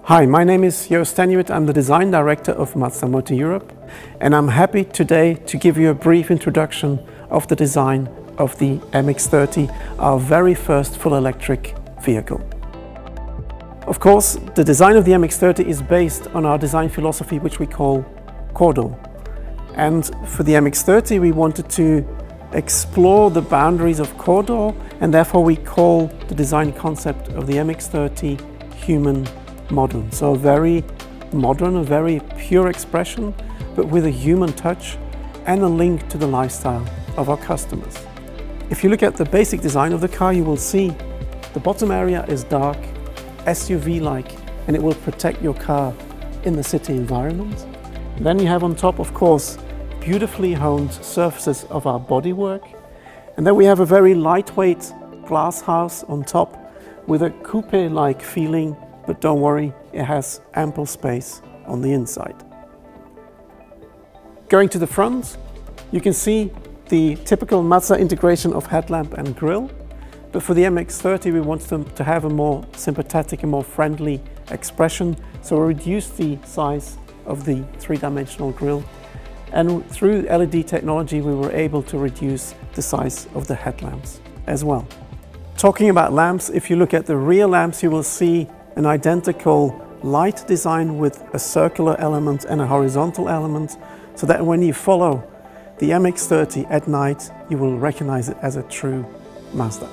Hi, my name is Jo Stanjewitt. I'm the Design Director of Mazda Motor Europe, and I'm happy today to give you a brief introduction of the design of the MX-30, our very first full electric vehicle. Of course, the design of the MX-30 is based on our design philosophy, which we call Cordo. And for the MX-30, we wanted to explore the boundaries of Cordo, and therefore we call the design concept of the MX-30 human modern. So a very modern, a very pure expression, but with a human touch and a link to the lifestyle of our customers. If you look at the basic design of the car, you will see the bottom area is dark, SUV-like, and it will protect your car in the city environment. Then you have on top, of course, beautifully honed surfaces of our bodywork. And then we have a very lightweight glass house on top with a coupe-like feeling, but don't worry, it has ample space on the inside. Going to the front, you can see the typical Mazda integration of headlamp and grille. But for the MX-30, we wanted them to have a more sympathetic and more friendly expression. So we reduced the size of the three-dimensional grille. And through LED technology, we were able to reduce the size of the headlamps as well. Talking about lamps, if you look at the rear lamps, you will see an identical light design with a circular element and a horizontal element, so that when you follow the MX-30 at night, you will recognize it as a true Mazda.